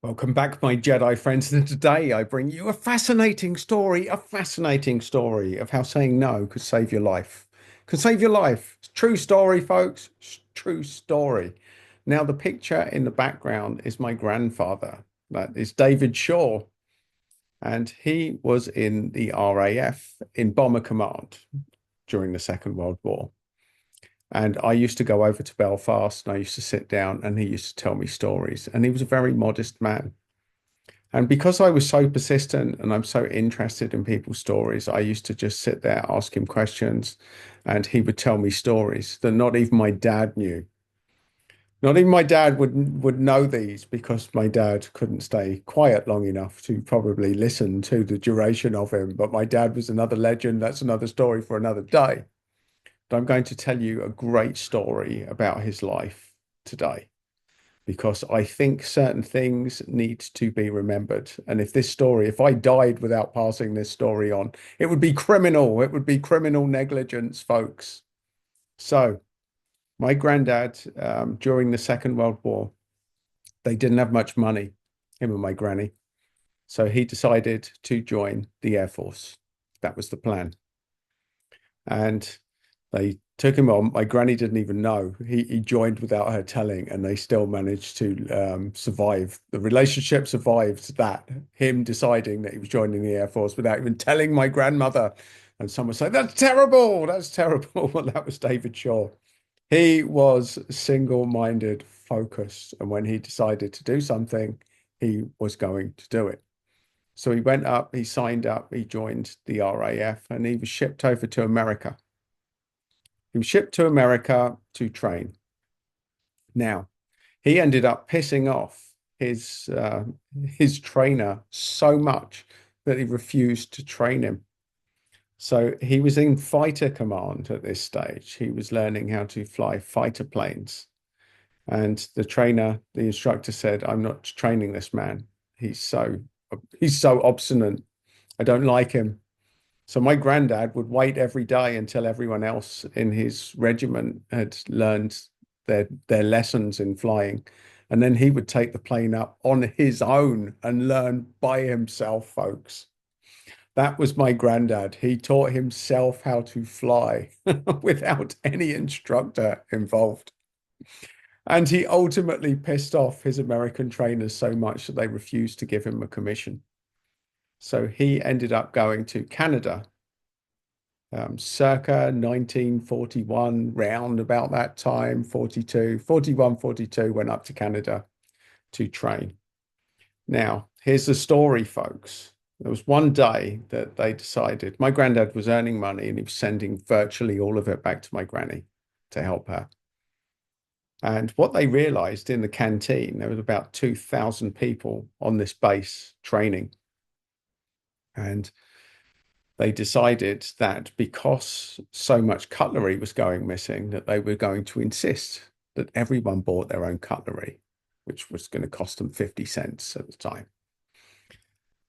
Welcome back, my Jedi friends. And today I bring you a fascinating story of how saying no could save your life. Could save your life. It's a true story, folks. It's a true story. Now, the picture in the background is my grandfather. That is David Shaw. And he was in the RAF in Bomber Command during the Second World War. And I used to go over to Belfast and I used to sit down and he used to tell me stories. And he was a very modest man. And because I was so persistent and I'm so interested in people's stories, I used to just sit there, ask him questions, and he would tell me stories that not even my dad knew. Not even my dad would know these because my dad couldn't stay quiet long enough to probably listen to the duration of him. But my dad was another legend. That's another story for another day. But I'm going to tell you a great story about his life today, because I think certain things need to be remembered. And if I died without passing this story on, it would be criminal. It would be criminal negligence, folks. So, my granddad, during the Second World War, they didn't have much money, him and my granny. So he decided to join the Air Force. That was the plan. And they took him on. My granny didn't even know. He joined without her telling, and they still managed to survive. The relationship survived that, him deciding that he was joining the Air Force without even telling my grandmother. And someone said, "That's terrible. That's terrible." Well, that was David Shaw. He was single-minded, focused. And when he decided to do something, he was going to do it. So he went up, he signed up, he joined the RAF, and he was shipped over to America. He was shipped to America to train. Now, he ended up pissing off his trainer so much that he refused to train him. So he was in fighter command at this stage. He was learning how to fly fighter planes. And the instructor said, "I'm not training this man. He's so he's so obstinate. I don't like him." So my granddad would wait every day until everyone else in his regiment had learned their lessons in flying. And then he would take the plane up on his own and learn by himself, folks. That was my granddad. He taught himself how to fly without any instructor involved. And he ultimately pissed off his American trainers so much that they refused to give him a commission. So he ended up going to Canada circa 1941, round about that time, 42, 41, 42, went up to Canada to train. Now, here's the story, folks. There was one day that they decided my granddad was earning money and he was sending virtually all of it back to my granny to help her. And what they realized in the canteen, there was about 2,000 people on this base training. And they decided that because so much cutlery was going missing, that they were going to insist that everyone bought their own cutlery, which was going to cost them 50 cents at the time.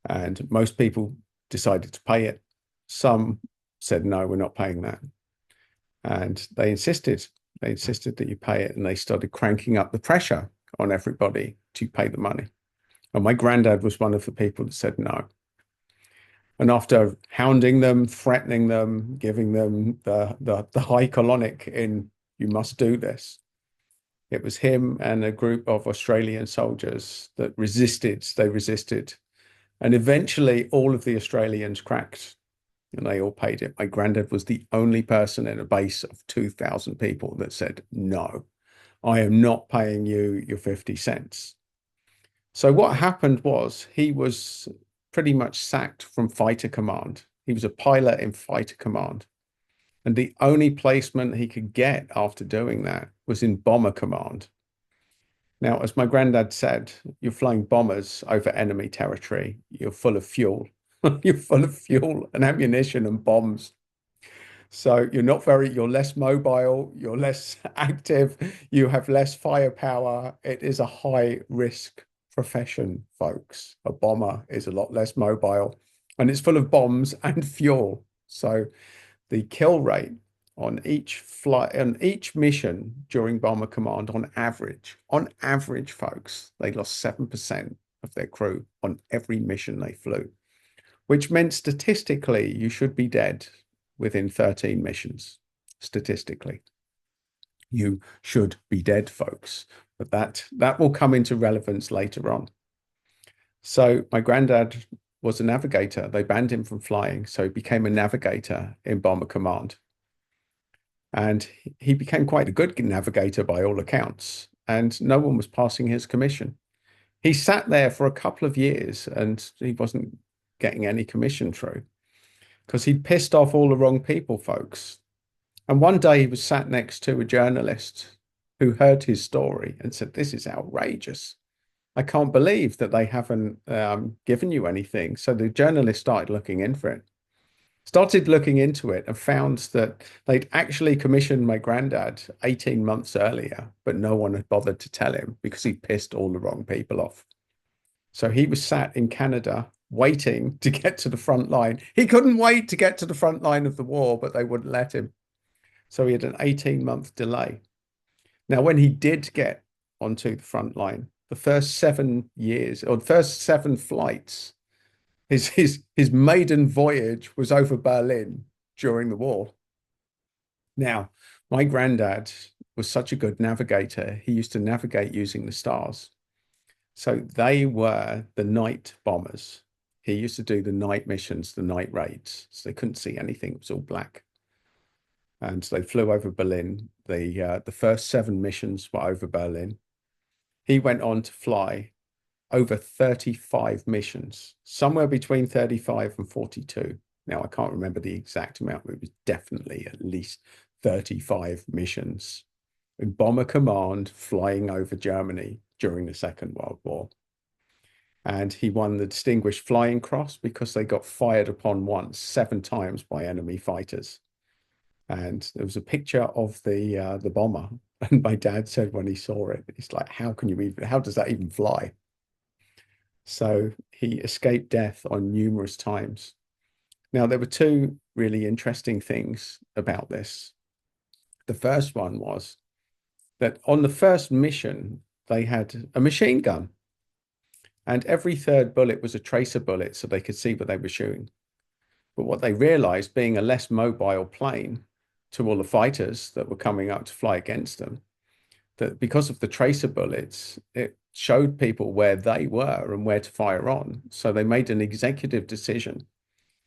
And most people decided to pay it. Some said, "No, we're not paying that." And they insisted. They insisted that you pay it, and they started cranking up the pressure on everybody to pay the money. And my granddad was one of the people that said no. And after hounding them, threatening them, giving them the high colonic in "you must do this," it was him and a group of Australian soldiers that resisted. They resisted. And eventually all of the Australians cracked and they all paid it. My granddad was the only person in a base of 2,000 people that said, "No, I am not paying you your 50 cents." So what happened was he was pretty much sacked from fighter command. He was a pilot in fighter command. And the only placement he could get after doing that was in bomber command. Now, as my granddad said, you're flying bombers over enemy territory. You're full of fuel. You're full of fuel and ammunition and bombs. So you're less mobile, you're less active, you have less firepower. It is a high risk profession, folks. A bomber is a lot less mobile and it's full of bombs and fuel. So the kill rate on each flight, on each mission during bomber command, on average, folks, they lost 7%. of their crew on every mission they flew, which meant statistically you should be dead within 13 missions. Statistically, you should be dead, folks. But that will come into relevance later on. So my granddad was a navigator. They banned him from flying, so he became a navigator in Bomber Command. And he became quite a good navigator by all accounts, and no one was passing his commission. He sat there for a couple of years and he wasn't getting any commission through because he'd pissed off all the wrong people, folks. And one day he was sat next to a journalist who heard his story and said, "This is outrageous. I can't believe that they haven't given you anything." So the journalist started looking into it and found that they'd actually commissioned my granddad 18 months earlier, but no one had bothered to tell him because he pissed all the wrong people off. So he was sat in Canada waiting to get to the front line. He couldn't wait to get to the front line of the war, but they wouldn't let him. So he had an 18-month delay. Now, when he did get onto the front line, the first 7 years or the first 7 flights, his maiden voyage was over Berlin during the war. Now, my granddad was such a good navigator. He used to navigate using the stars. So they were the night bombers. He used to do the night missions, the night raids. So they couldn't see anything. It was all black. And so they flew over Berlin. The first 7 missions were over Berlin. He went on to fly over 35 missions, somewhere between 35 and 42. Now, I can't remember the exact amount, but it was definitely at least 35 missions in Bomber Command flying over Germany during the Second World War. And he won the Distinguished Flying Cross because they got fired upon once 7 times by enemy fighters. And there was a picture of the bomber. And my dad said when he saw it, he's like, how does that even fly? So he escaped death on numerous times. Now, there were 2 really interesting things about this. The first one was that on the first mission, they had a machine gun, and every third bullet was a tracer bullet so they could see what they were shooting. But what they realized, being a less mobile plane to all the fighters that were coming up to fly against them, that because of the tracer bullets, it showed people where they were and where to fire on. So they made an executive decision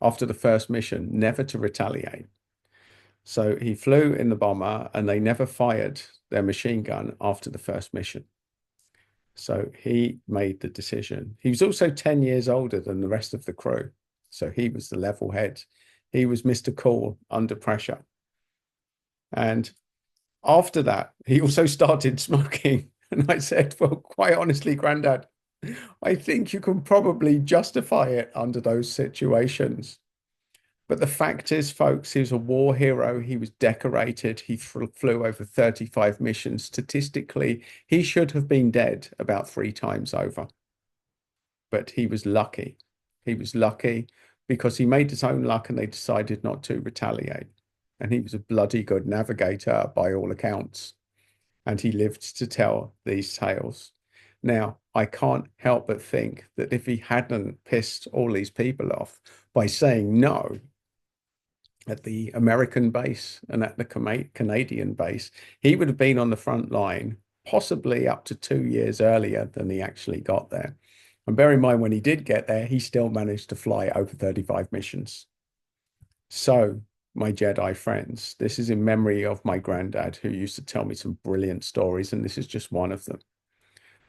after the first mission never to retaliate. So he flew in the bomber and they never fired their machine gun after the first mission. So he made the decision. He was also 10 years older than the rest of the crew. So he was the level head. He was Mr. Cool under pressure. And after that, he also started smoking. And I said, well, quite honestly, Grandad, I think you can probably justify it under those situations. But the fact is, folks, he was a war hero. He was decorated. He flew over 35 missions. Statistically, he should have been dead about 3 times over. But he was lucky. He was lucky because he made his own luck and they decided not to retaliate. And he was a bloody good navigator by all accounts. And he lived to tell these tales. Now, I can't help but think that if he hadn't pissed all these people off by saying no at the American base and at the Canadian base, he would have been on the front line possibly up to 2 years earlier than he actually got there. And bear in mind, when he did get there, he still managed to fly over 35 missions. So, my Jedi friends, this is in memory of my granddad, who used to tell me some brilliant stories, and this is just one of them.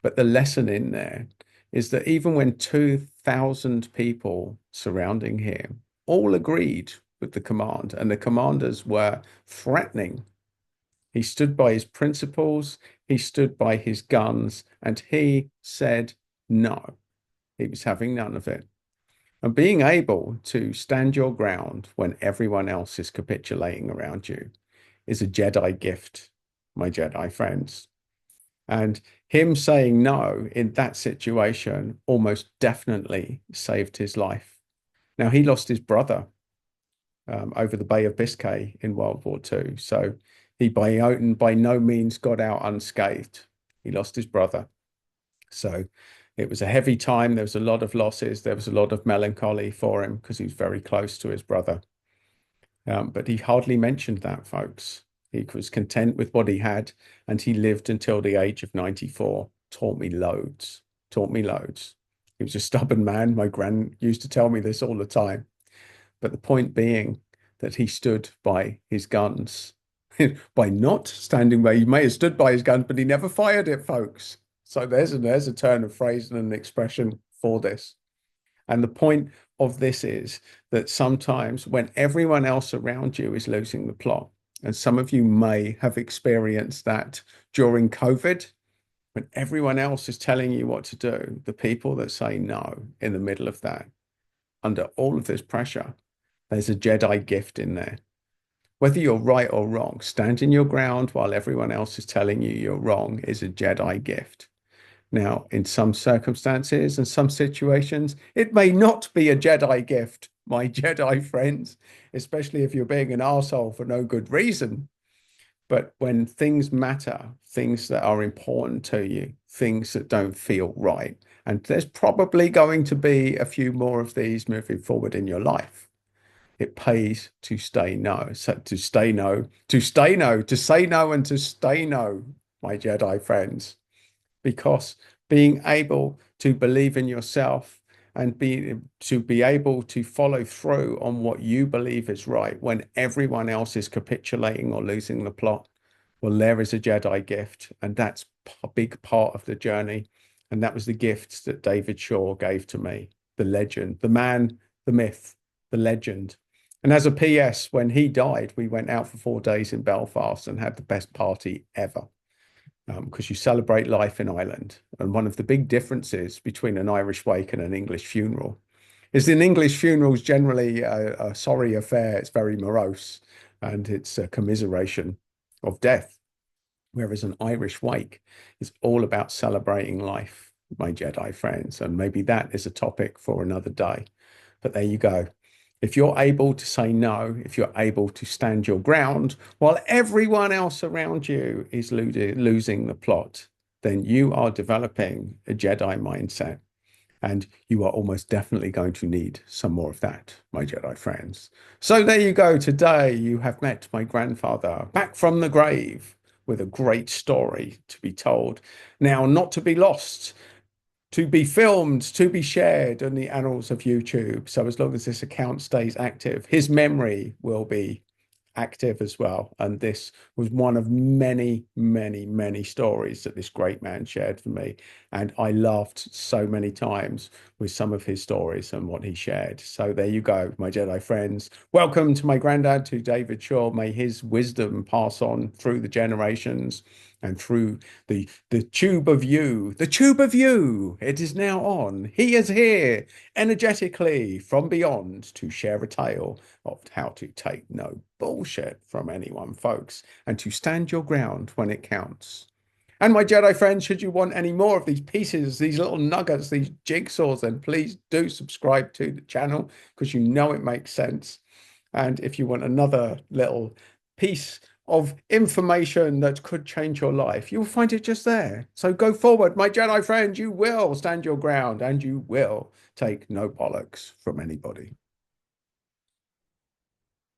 But the lesson in there is that even when 2,000 people surrounding him all agreed with the command, and the commanders were threatening, he stood by his principles, he stood by his guns, and he said no. He was having none of it. And being able to stand your ground when everyone else is capitulating around you is a Jedi gift, my Jedi friends. And him saying no in that situation almost definitely saved his life. Now, he lost his brother over the Bay of Biscay in World War II. So he by no means got out unscathed. He lost his brother. So It was a heavy time. There was a lot of losses. There was a lot of melancholy for him because he was very close to his brother. But he hardly mentioned that, folks. He was content with what he had, and he lived until the age of 94. Taught me loads, taught me loads. He was a stubborn man. My gran used to tell me this all the time. But the point being that he stood by his guns. By not standing by, he may have stood by his guns, but he never fired it, folks. So there's a turn of phrase and an expression for this. And the point of this is that sometimes when everyone else around you is losing the plot, and some of you may have experienced that during COVID, when everyone else is telling you what to do, the people that say no in the middle of that, under all of this pressure, there's a Jedi gift in there. Whether you're right or wrong, standing your ground while everyone else is telling you you're wrong is a Jedi gift. Now, in some circumstances and some situations, it may not be a Jedi gift, my Jedi friends, especially if you're being an arsehole for no good reason. But when things matter, things that are important to you, things that don't feel right, and there's probably going to be a few more of these moving forward in your life, it pays to stay no. So to stay no, to stay no, to say no and to stay no, my Jedi friends, because being able to believe in yourself and be able to follow through on what you believe is right when everyone else is capitulating or losing the plot, well, there is a Jedi gift, and that's a big part of the journey. And that was the gifts that David Shaw gave to me, the legend, the man, the myth, the legend. And as a PS, when he died, we went out for 4 days in Belfast and had the best party ever. Because you celebrate life in Ireland. And one of the big differences between an Irish wake and an English funeral is an English funeral is generally a sorry affair. It's very morose and it's a commiseration of death. Whereas an Irish wake is all about celebrating life, my Jedi friends. And maybe that is a topic for another day. But there you go. If you're able to say no, if you're able to stand your ground while everyone else around you is losing the plot, then you are developing a Jedi mindset. And you are almost definitely going to need some more of that, my Jedi friends. So there you go. Today you have met my grandfather back from the grave with a great story to be told. Now, not to be lost, to be filmed, to be shared on the annals of YouTube. So as long as this account stays active, his memory will be active as well. And this was one of many, many, many stories that this great man shared for me. And I laughed so many times with some of his stories and what he shared. So there you go, my Jedi friends. Welcome to my granddad, to David Shaw. May his wisdom pass on through the generations and through the tube of you. The tube of you, it is now on. He is here energetically from beyond to share a tale of how to take no bullshit from anyone, folks, and to stand your ground when it counts. And my Jedi friends, should you want any more of these pieces, these little nuggets, these jigsaws, then please do subscribe to the channel because you know it makes sense. And if you want another little piece of information that could change your life, you'll find it just there. So go forward, my Jedi friends, you will stand your ground and you will take no bollocks from anybody.